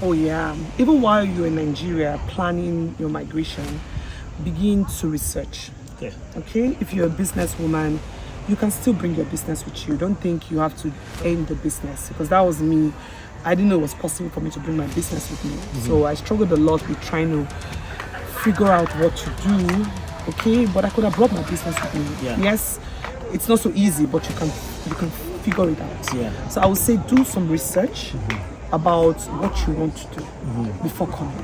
Oh yeah. Even while you're in Nigeria planning your migration, begin to research. Okay? If you're a businesswoman, you can still bring your business with you. Don't think you have to end the business, because that was me. I didn't know it was possible for me to bring my business with me. So I struggled a lot with trying to figure out what to do. Okay, but I could have brought my business with me. Yes, it's not so easy, but you can figure it out. So I would say do some research about what you want to do before coming.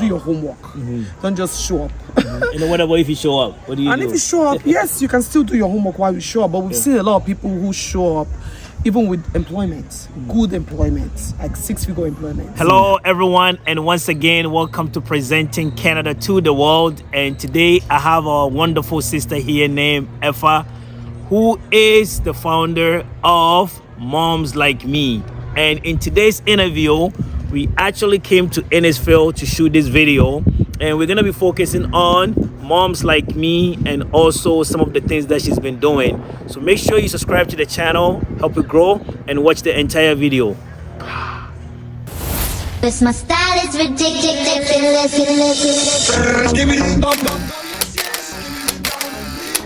Do your homework. Don't just show up. What about if you show up? What do you do? And if you show up, yes, you can still do your homework while you show up. But we've seen a lot of people who show up even with employment, good employment, like 6-figure employment. Hello everyone, and once again welcome to Presenting Canada to the World. And today I have a wonderful sister here named Effa, who is the founder of Momslikeme. And in today's interview, we actually came to Innisfil to shoot this video, and we're gonna be focusing on Momslikeme and also some of the things that she's been doing. So make sure you subscribe to the channel, help it grow, and watch the entire video. This my style is ridiculous.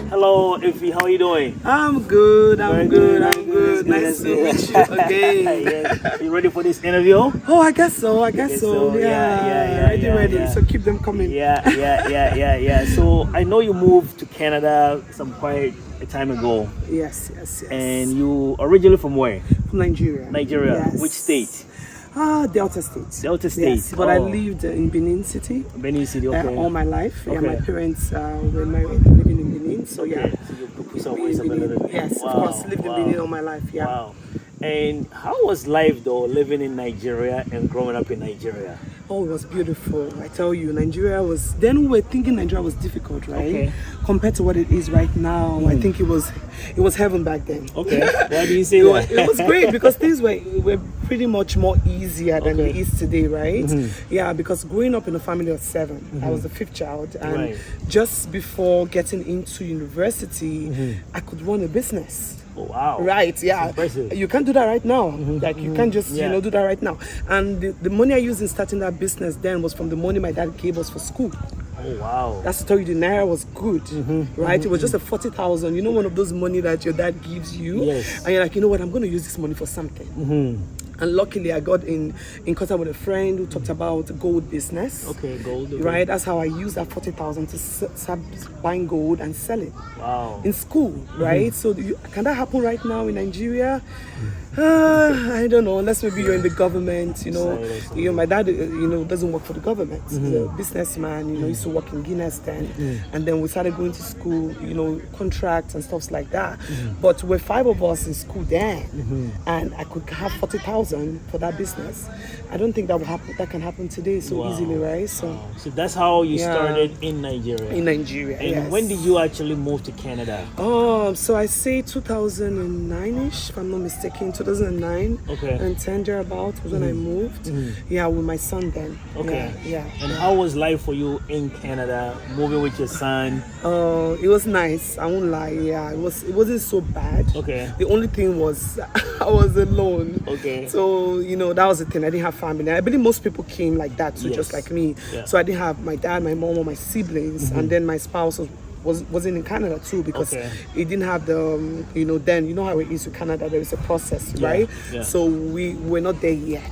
Hello, Effie, how are you doing? I'm good. I'm good. Nice to meet you again. Yes. You ready for this interview? Oh, I guess so. Yeah. Ready. So keep them coming. Yeah. So I know you moved to Canada some quite a time ago. Yes. And you originally from where? From Nigeria. Yes. Which state? Delta State. Delta State. Yes, but I lived in Benin City. Benin City, okay. All my life. Okay. Yeah, my parents were married and living in Benin. So yeah. So you put yourself a little bit. Yes, of course. Lived in Benin all my life. Yeah. Wow. And how was life though, living in Nigeria and growing up in Nigeria? Oh, it was beautiful. I tell you, Nigeria was, then we were thinking Nigeria was difficult, right? Okay. Compared to what it is right now. I think it was heaven back then. Okay. Why do you say that? It was great because things were pretty much more easier than it is today, right? Yeah, because growing up in a family of 7, I was the 5th child, and just before getting into university, I could run a business. Oh, wow. Right, yeah. Impressive. You can't do that right now. Like, you can't just, do that right now. And the money I used in starting that business then was from the money my dad gave us for school. Oh, wow. That's to tell you the naira was good, right? It was just a 40,000. You know, one of those money that your dad gives you. Yes. And you're like, you know what, I'm going to use this money for something. And luckily, I got in contact with a friend who talked about gold business. Okay, gold. Okay. Right, that's how I used that 40,000 to start buying gold and sell it. Wow. In school, right? So can that happen right now in Nigeria? I don't know. Unless maybe you're in the government. You know, my dad, doesn't work for the government. He's a businessman. He used to work in Guinness then, and then we started going to school. Contracts and stuff like that. But we're 5 of us in school then, and I could have 40,000 for that business. I don't think that will happen. That can happen today so easily, right? So that's how you started in Nigeria. In Nigeria, and when did you actually move to Canada? So I say 2009ish, if I'm not mistaken. 2009 and 10 thereabout was when I moved. Yeah, with my son then. Okay. Yeah. And how was life for you in Canada, moving with your son? It was nice. I won't lie. Yeah, it wasn't so bad. Okay. The only thing was I was alone. Okay. So that was the thing. I didn't have family. I believe most people came like that too, just like me. Yeah. So I didn't have my dad, my mom, or my siblings, and then my spouse wasn't in Canada too, because it didn't have the then how it is with Canada, there is a process, right? So we were not there yet.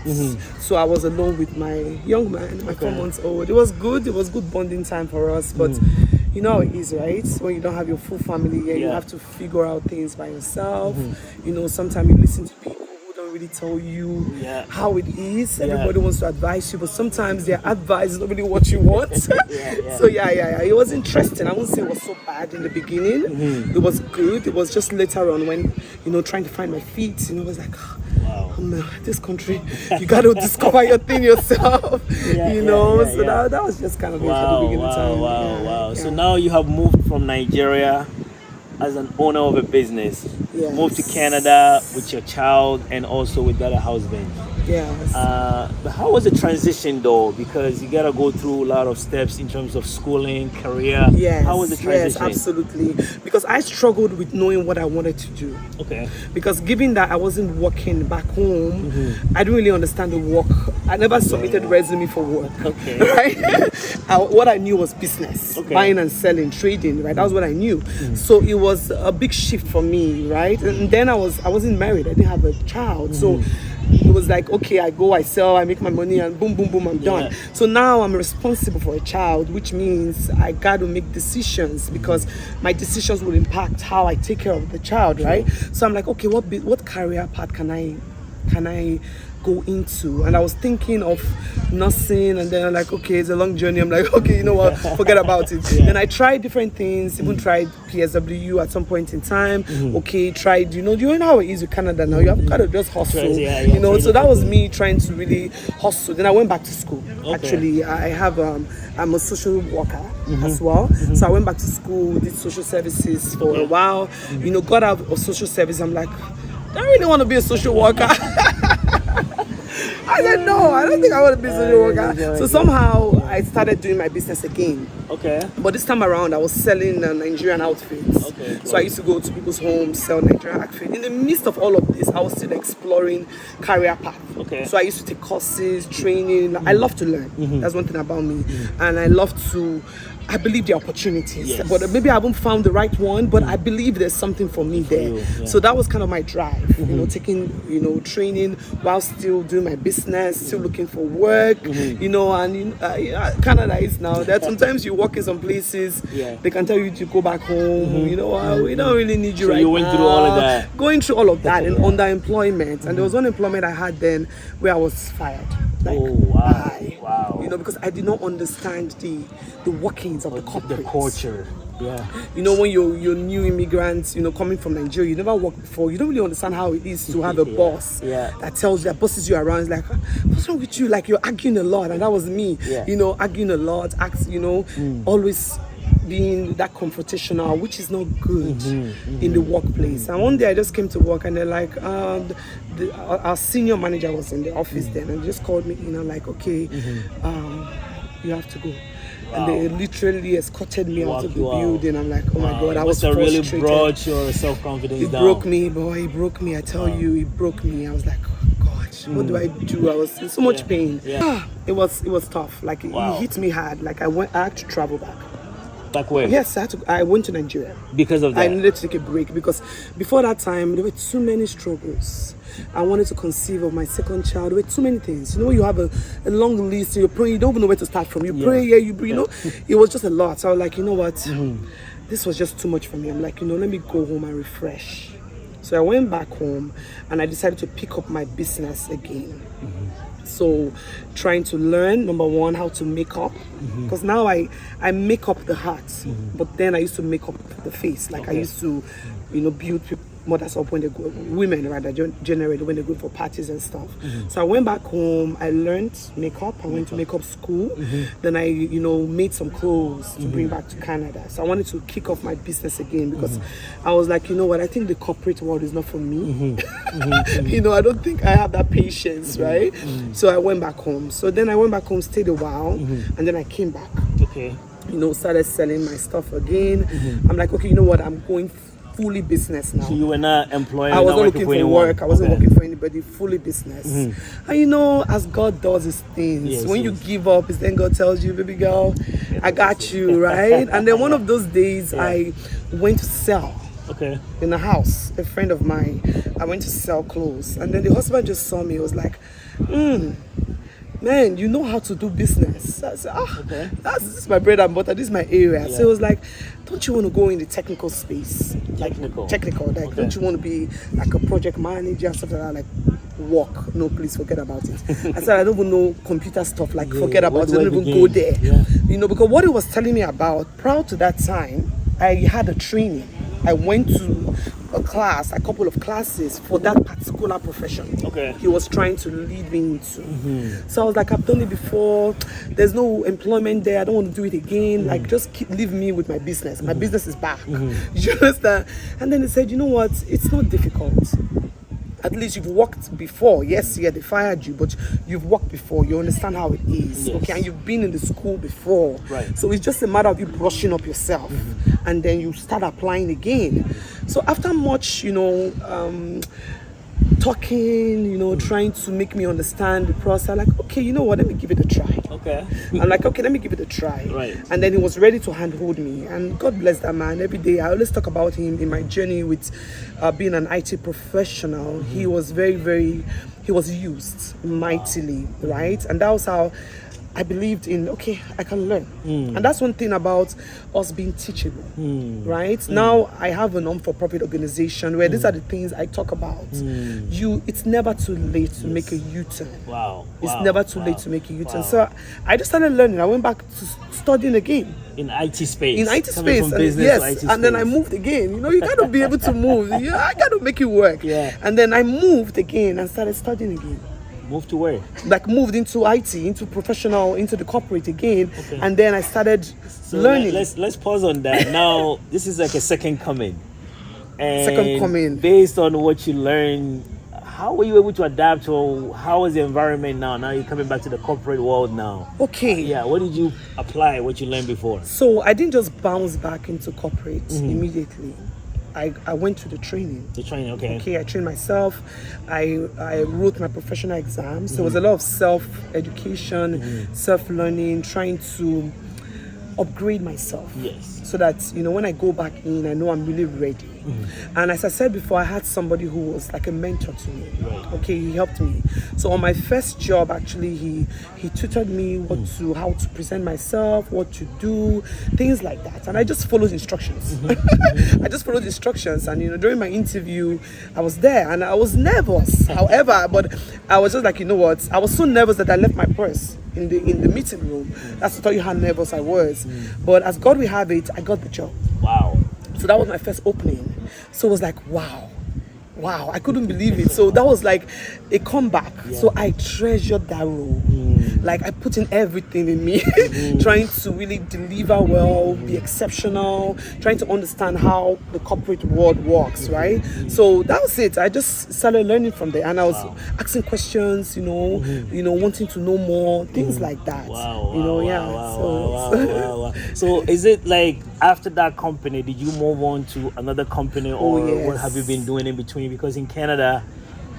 So I was alone with my young man, my 4 months old. It was good bonding time for us, but you know how it is, right? When you don't have your full family here, you have to figure out things by yourself. Sometimes you listen to people really tell you how it is. Everybody wants to advise you, but sometimes their advice is not really what you want. So it was interesting. I won't say it was so bad in the beginning. It was good. It was just later on when trying to find my feet. It was like, this country, you got to discover your thing yourself. So that was just kind of it at the beginning time. Wow. So now you have moved from Nigeria as an owner of a business, moved to Canada with your child and also with that husband. Yes. But how was the transition though? Because you gotta go through a lot of steps in terms of schooling, career. Yes. How was the transition? Yes, absolutely. Because I struggled with knowing what I wanted to do. Okay. Because given that I wasn't working back home, I didn't really understand the work. I never submitted resume for work. Okay. Right? What I knew was business, buying and selling, trading. Right? That was what I knew. So it was a big shift for me. Right? And then I wasn't married. I didn't have a child. So it was like, okay, I go, I sell, I make my money, and boom, boom, boom, I'm done. So now I'm responsible for a child, which means I got to make decisions because my decisions will impact how I take care of the child, right? So I'm like, okay, what career path can I go into? And I was thinking of nursing, and then I'm like, okay, it's a long journey. I'm like, okay, you know what, forget about it. Then I tried different things, even tried PSW at some point in time. Okay, tried, you know how it is with Canada now, you have got to just hustle, you know. So that was me trying to really hustle. Then I went back to school. Actually, I have I'm a social worker as well. So I went back to school, did social services for a while, you know, got out of social service. I'm like, I really want to be a social worker. I said, no, I don't think I want to be a social worker. So somehow I started doing my business again. Okay. But this time around, I was selling Nigerian outfits. Okay. So I used to go to people's homes, sell Nigerian outfits. In the midst of all of this, I was still exploring career path. Okay. So I used to take courses, training. I love to learn. That's one thing about me. And I believe the opportunities, but maybe I haven't found the right one, but I believe there's something for me there. So that was kind of my drive, you know, taking, you know, training while still doing my business, still looking for work, you know, and Canada is now that sometimes you work in some places, they can tell you to go back home, you know, we don't really need you right now. So you went through all of that? Going through all of that and underemployment. And there was one employment I had then where I was fired. Like, wow. You know, because I did not understand the workings of the corporate. The culture. Yeah. You know, when you're new immigrants, you know, coming from Nigeria, you never worked before, you don't really understand how it is to have a boss that tells you, that bosses you around. It's like, what's wrong with you? Like, you're arguing a lot. And that was me, you know, arguing a lot, you know, always being that confrontational, which is not good in the workplace. And one day I just came to work and they're like, our senior manager was in the office then, and they just called me in and like, okay, you have to go. And they literally escorted me out of the building. I'm like, oh my God, I was frustrated. Really brought your self-confidence down. It broke me, boy. It broke me. I tell you, it broke me. I was like, oh God, what do I do? I was in so much pain. It was tough. Like it hit me hard. Like I had to travel back. Back where? Yes, I went to Nigeria. Because of that? I needed to take a break because before that time, there were too many struggles. I wanted to conceive of my second child. There were too many things. You know, you have a long list, you're praying, you don't even know where to start from. You pray, you know, it was just a lot. So I was like, you know what, this was just too much for me. I'm like, you know, let me go home and refresh. So I went back home and I decided to pick up my business again. So trying to learn, number one, how to make up, because now I make up the heart, but then I used to make up the face. Like I used to, you know, build mothers up when they go, women rather generally when they go for parties and stuff. So I went back home, I learned makeup, I went to makeup school, then I, you know, made some clothes to bring back to Canada. So I wanted to kick off my business again because I was like, you know what, I think the corporate world is not for me. You know, I don't think I have that patience, right? So I went back home. So then I went back home, stayed a while, and then I came back. Okay. You know, started selling my stuff again. I'm like, okay, you know what, I'm going fully business now. So you were not employed? I wasn't looking for work. I wasn't working for anybody. Fully business. And you know, as God does His things, when you give up, is then God tells you, baby girl, I got you, right? And then one of those days, I went to sell. Okay. In a house, a friend of mine. I went to sell clothes, and then the husband just saw me. He was like, man, you know how to do business. I said, this is my bread and butter, this is my area. So it was like, don't you want to go in the technical space? Technical. Like, don't you want to be like a project manager, stuff like that, like work? No, please forget about it. I said, I don't even know computer stuff, like forget about it, don't even go there. You know, because what he was telling me about, prior to that time, I had a training. I went to a couple of classes for that particular profession. Okay. He was trying to lead me into. So I was like, I've done it before. There's no employment there. I don't want to do it again. Like, just leave me with my business. My business is back. You understand? And then he said, you know what? It's not difficult. at least you've worked before. Yes, yeah, they fired you, but you've worked before. You understand how it is, Yes. okay? And you've been in the school before. Right. So it's just a matter of you brushing up yourself, and then you start applying again. So after much, talking, trying to make me understand the process, I'm like, okay, you know what? Let me give it a try. Okay. I'm like, okay, let me give it a try. Right. And then he was ready to handhold me. And God bless that man. Every day, I always talk about him in my journey with being an IT professional. He was he was used mightily, right? And that was how I believed in, okay, I can learn. And that's one thing about us being teachable, right? Now I have a non-for-profit organization where these are the things I talk about. It's never too late to make a U-turn. Wow. It's never too late to make a U-turn. So I just started learning. I went back to studying again. In IT space. In IT Coming space. from And business yes. to IT And then I space. moved again. You gotta be able to move. I gotta make it work. Yeah. And then I moved again and started studying again. Move to where? Like moved into IT, into professional, into the corporate again. Okay. And then I started So learning. let's pause on that. Now, this is like a second coming. And Second coming. Based on what you learned, how were you able to adapt, or how was the environment now? Now you're coming back to the corporate world now. Okay. Yeah, what did you apply, what you learned before? So I didn't just bounce back into corporate immediately. I went to the training. The training, okay. Okay, I trained myself. I wrote my professional exams. There was a lot of self-education, self-learning, trying to upgrade myself. Yes. So that, when I go back in, I know I'm really ready. And as I said before, I had somebody who was like a mentor to me. Right. Okay, he helped me. So on my first job, actually, he tutored me how to present myself, what to do, things like that. And I just followed instructions. I just followed instructions. And, during my interview, I was there and I was nervous. However, but I was just like, you know what? I was so nervous that I left my purse in the meeting room. That's to tell you how nervous I was. But as God will have it, I got the job. Wow. So that was my first opening. So it was like, wow, I couldn't believe it. So that was like a comeback. Yeah. So I treasured that role. Like I put in everything in me, trying to really deliver well, be exceptional, trying to understand how the corporate world works, right? So that was it. I just started learning from there, and I was asking questions, wanting to know more, things like that. So is it like after that company, did you move on to another company, or what have you been doing in between? Because in Canada,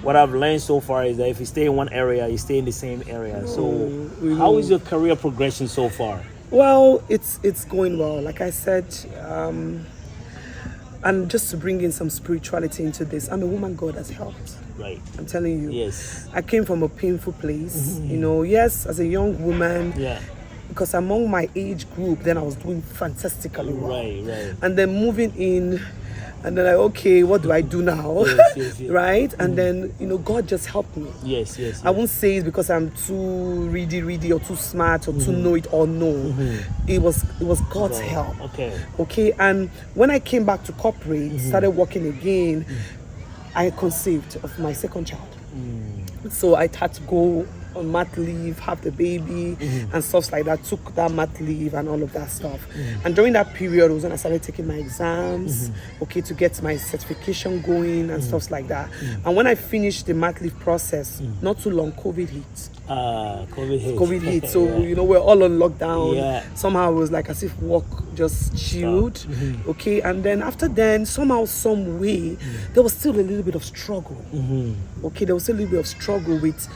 what I've learned so far is that if you stay in one area, you stay in the same area. So how is your career progression so far? Well, it's going well. Like I said, and just to bring in some spirituality into this, I'm a woman God has helped. Right. I'm telling you. Yes. I came from a painful place. Yes, as a young woman. Yeah. Because among my age group, then I was doing fantastically well. Right. And then moving in, and then okay, what do I do now? Yes. Right? And then, God just helped me. Yes. I won't say it's because I'm too ready or too smart or too know it or no. It was God's help. Okay. And when I came back to corporate, started working again, I conceived of my second child. So I had to go on mat leave, have the baby and stuff like that. Took that mat leave and all of that stuff. And during that period was when I started taking my exams, to get my certification going and stuff like that. And when I finished the mat leave process, not too long, COVID hit. COVID hit. So, we're all on lockdown. Yeah. Somehow it was like as if work just chilled. Okay. And then after then, somehow, some way, there was still a little bit of struggle. Okay. There was still a little bit of struggle with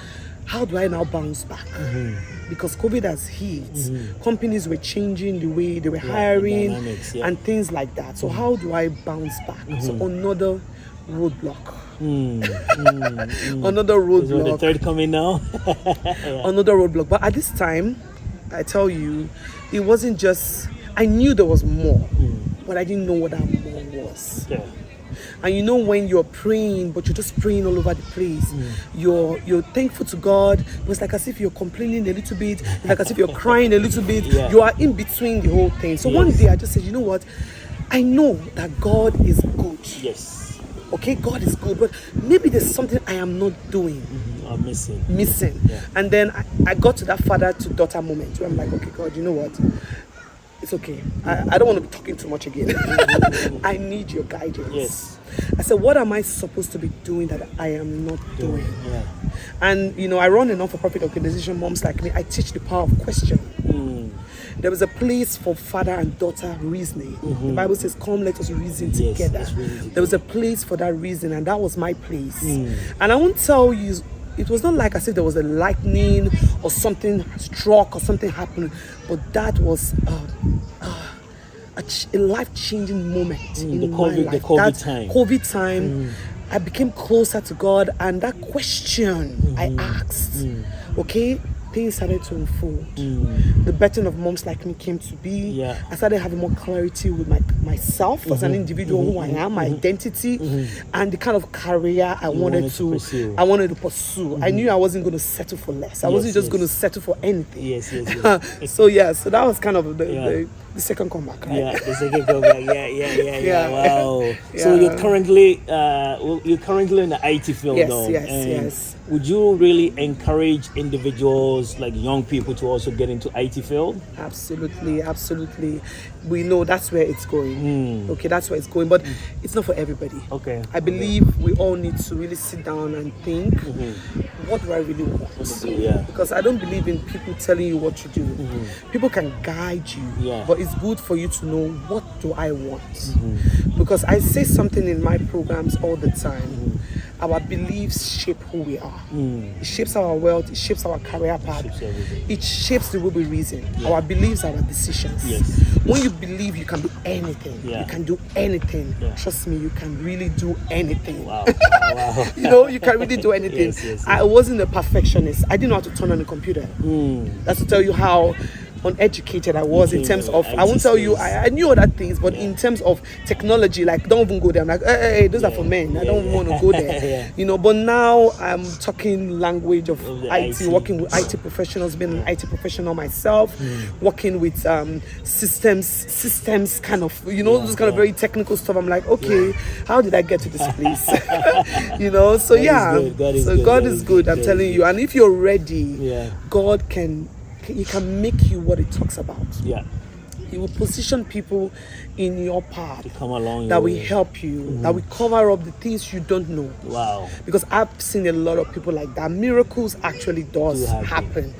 how do I now bounce back? Because COVID has hit. Companies were changing the way they were hiring and things like that. So how do I bounce back? So another roadblock. Another roadblock. So the third coming now? Another roadblock. But at this time, I tell you, it wasn't just, I knew there was more, but I didn't know what that more was. Yeah. And when you're praying, but you're just praying all over the place, you're thankful to God, but it's like as if you're complaining a little bit, it's like as if you're crying a little bit. You are in between the whole thing. So one day I just said, you know what? I know that God is good. Yes. Okay, God is good, but maybe there's something I am not doing. I'm missing. Yeah. And then I got to that father to daughter moment where I'm like, okay, God, you know what? it's okay. I don't want to be talking too much again. I need your guidance. Yes. I said, what am I supposed to be doing that I am not doing? Yeah. And, you know, I run a non-for-profit organization, Momslikeme. I teach the power of question. There was a place for father and daughter reasoning. The Bible says, come, let us reason together. There was a place for that reason, and that was my place. And I won't tell you, it was not like I said there was a lightning or something struck or something happened, but that was a life-changing moment in my life. The COVID time. COVID time, I became closer to God, and that question I asked, okay, things started to unfold. The betting of Momslikeme came to be. Yeah. I started having more clarity with myself as an individual, who I am, my identity, and the kind of career I wanted to pursue. I knew I wasn't going to settle for less. I wasn't just going to settle for anything. Yes. So that was kind of the second comeback, right? Yeah, the second comeback. Yeah. Wow. Yeah. So you're currently in the IT field, though. Yes. Would you really encourage individuals, like young people, to also get into IT field? Absolutely. We know that's where it's going. Okay, that's where it's going, but it's not for everybody. Okay. I believe we all need to really sit down and think, what do I really want? Because I don't believe in people telling you what to do. People can guide you, but it's good for you to know, what do I want? Because I say something in my programs all the time. Our beliefs shape who we are. It shapes our wealth, it shapes our career path, it shapes the way we reason. Our beliefs are our decisions. When you believe you can do anything, you can do anything, trust me, you can really do anything. Wow. You know, you can really do anything. Yes. I wasn't a perfectionist. I didn't know how to turn on a computer. That's to tell you how uneducated I was in terms of, I won't tell you, I knew other things, but in terms of technology, like, don't even go there. I'm like, hey, those are for men. I don't want to go there. You know, but now I'm talking language of IT, working with IT professionals, being an IT professional myself, working with systems kind of, you know, those kind of very technical stuff. I'm like, okay, how did I get to this place? You know, so God is good, I'm telling you. And if you're ready, God He can make you what it talks about. He will position people in your path to come along that will help you, that will cover up the things you don't know. Wow. Because I've seen a lot of people like that. Miracles actually does happen.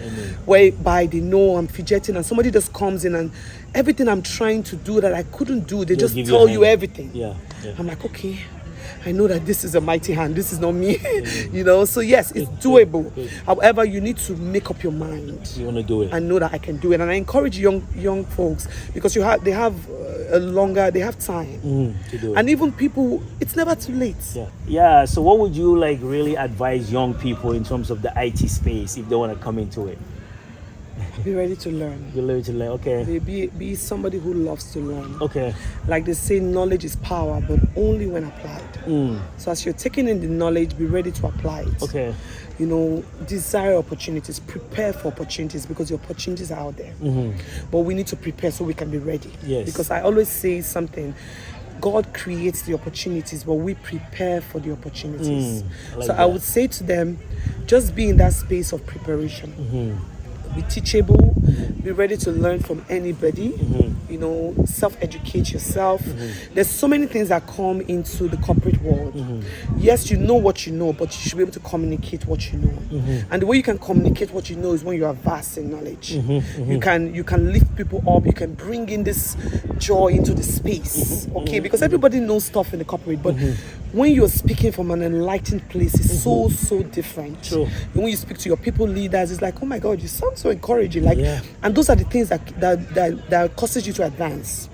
Whereby they know I'm fidgeting and somebody just comes in and everything I'm trying to do that I couldn't do, they just tell you everything. I'm like, okay, I know that this is a mighty hand. This is not me. You know, so yes, it's doable. However, you need to make up your mind. You want to do it. And know that I can do it. And I encourage young folks, because they have time to do it. And even people, it's never too late. So what would you like really advise young people in terms of the IT space if they want to come into it? Be ready to learn. Be ready to learn. Okay. Be somebody who loves to learn. Okay. Like they say, knowledge is power, but only when applied. So as you're taking in the knowledge, be ready to apply it. Okay. You know, desire opportunities, prepare for opportunities, because the opportunities are out there. But we need to prepare so we can be ready. Because I always say something. God creates the opportunities, but we prepare for the opportunities. I would say to them, just be in that space of preparation. Be teachable, be ready to learn from anybody, you know, self-educate yourself. There's so many things that come into the corporate world. Yes, you know what you know, but you should be able to communicate what you know. And the way you can communicate what you know is when you are vast in knowledge. You can lift people up, you can bring in this joy into the space, okay? Because everybody knows stuff in the corporate, but when you're speaking from an enlightened place, it's so different. True. And when you speak to your people leaders, it's like, oh my God, you sound so encouraging. Like, and those are the things that causes you to advance.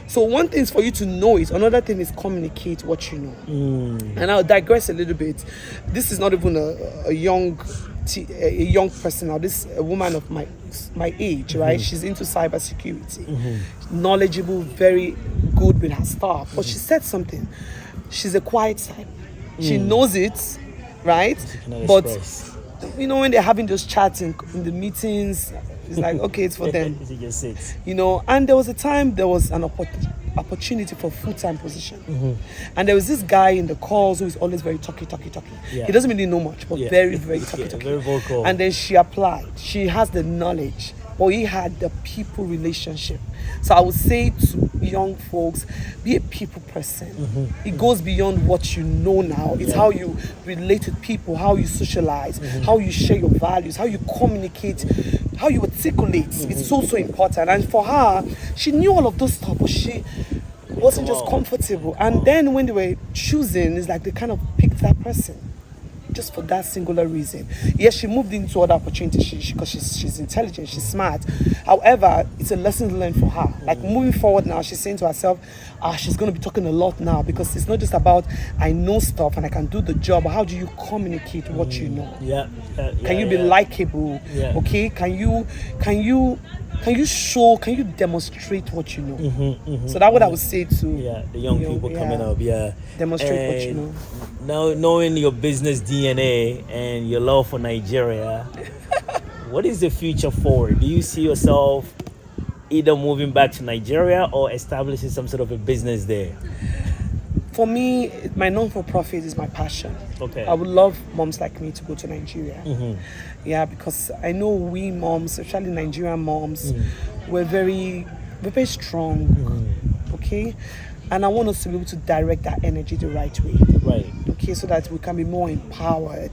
So one thing is for you to know it. Another thing is communicate what you know. And I'll digress a little bit. This is not even a young person now. This a woman of my age, right? She's into cybersecurity, knowledgeable, very good with her stuff. But she said something. She's a quiet type. She knows it, right? But you know, when they're having those chats in the meetings, it's like, okay, it's for them. You know, and there was a time there was an opportunity for full-time position. And there was this guy in the calls who is always very talky. He doesn't really know much, but very talky. Very vocal. And then she applied. She has the knowledge. but he had the people relationship. So I would say to young folks, be a people person. It goes beyond what you know now. It's how you relate with people, how you socialize, how you share your values, how you communicate, how you articulate. It's so important. And for her, she knew all of those stuff, but she wasn't just comfortable. And then when they were choosing, it's like they kind of picked that person just for that singular reason. Yes, she moved into other opportunities because she's intelligent, she's smart. However, it's a lesson learned for her. Like moving forward now, she's saying to herself, she's going to be talking a lot now, because it's not just about I know stuff and I can do the job, but how do you communicate what you know? Can you be likable? Okay, can you demonstrate what you know? So that's what I would say to the young people coming up. Demonstrate what you know. Now, knowing your business DNA and your love for Nigeria, what is the future forward? Do you see yourself either moving back to Nigeria or establishing some sort of a business there? For me, my non-for-profit is my passion. Okay. I would love Momslikeme to go to Nigeria. Yeah, because I know we moms, especially Nigerian moms, we're very strong. Okay? And I want us to be able to direct that energy the right way. Right. Okay, so that we can be more empowered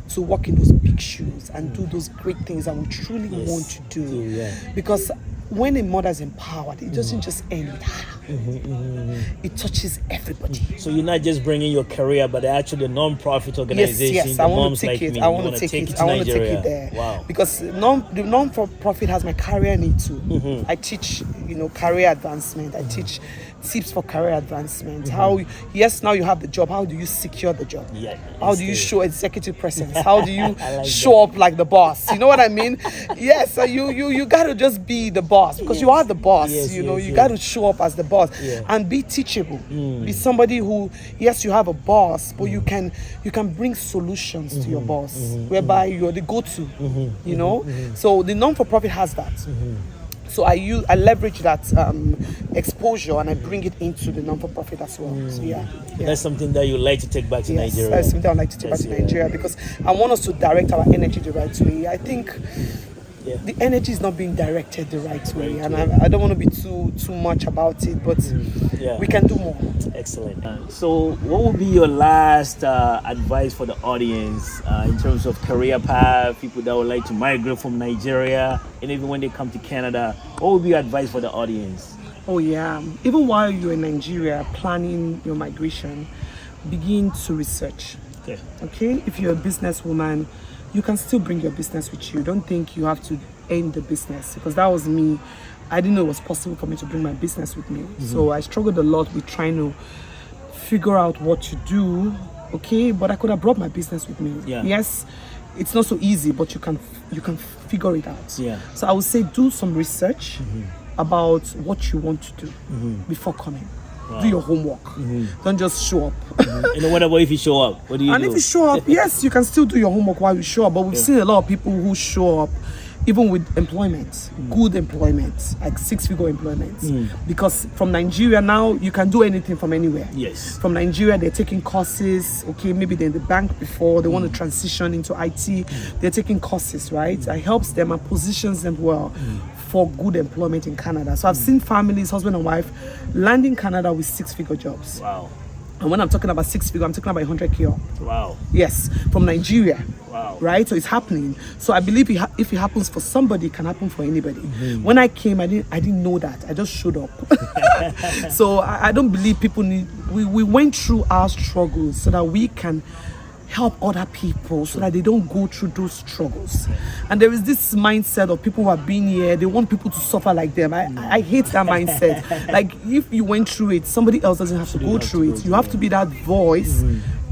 to walk in those big shoes and do those great things that we truly want to do. Because when a mother is empowered, it doesn't just end with her. It touches everybody. So you're not just bringing your career, but actually a non-profit organization. Yes, I want to take it. I want to take it there. Wow. Because the non-for-profit has my career need too. I teach, career advancement. I teach tips for career advancement. How, yes, now you have the job. How do you secure the job? How do you show executive presence? How do you show up like the boss? You know what I mean? Yes, you got to just be the boss, because you are the boss. You got to show up as the boss and be teachable. Be somebody who, yes, you have a boss, but you can bring solutions to your boss, whereby you're the go-to. So the non-for-profit has that. So I leverage that exposure and I bring it into the non-for-profit as well. So that's something that you like to take back to Nigeria. That's something I like to take back to Nigeria, because I want us to direct our energy the right way. I think the energy is not being directed the right way, and I don't want to be too much about it, but we can do more. Excellent. So what would be your last advice for the audience in terms of career path, people that would like to migrate from Nigeria, and even when they come to Canada, what would be your advice for the audience? Oh yeah, even while you're in Nigeria planning your migration, begin to research. Okay, if you're a businesswoman, you can still bring your business with you. Don't think you have to end the business, because that was me. I didn't know it was possible for me to bring my business with me. So I struggled a lot with trying to figure out what to do. Okay, but I could have brought my business with me. Yes, it's not so easy, but you can figure it out. So I would say do some research about what you want to do before coming. Do your homework. Don't just show up. What about if you show up? What do you do? And if you show up, yes, you can still do your homework while you show up. But we've seen a lot of people who show up even with employment, good employment, like 6-figure employment. Because from Nigeria now, you can do anything from anywhere. From Nigeria, they're taking courses. Okay, maybe they're in the bank before, they want to transition into IT. They're taking courses, right? That helps them and positions them well for good employment in Canada. So I've seen families, husband and wife, land in Canada with 6-figure jobs. Wow. And when I'm talking about 6-figure, I'm talking about 100K up. Wow. Yes, from Nigeria. Wow. Right? So it's happening. So I believe if it happens for somebody, it can happen for anybody. When I came, I didn't know that. I just showed up. So I don't believe people need... We went through our struggles so that we can help other people, so that they don't go through those struggles. And there is this mindset of people who have been here, they want people to suffer like them. I hate that mindset. Like, if you went through it, somebody else doesn't have to go through it. You have to be that voice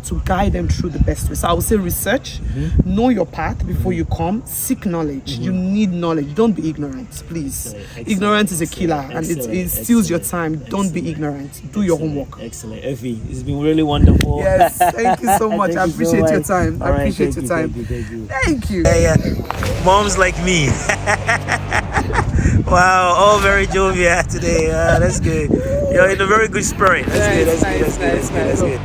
to guide them through the best way. So I would say research, know your path before you come, seek knowledge. You need knowledge. Don't be ignorant, please. Ignorance is a killer, and it steals your time. Don't be ignorant. Do your homework. Excellent. Effie, it's been really wonderful. Yes, thank you so much. I appreciate your time. I appreciate your time. Thank you. Moms like me. Wow, all very jovial today. That's good. You're in a very good spirit. That's good. That's good.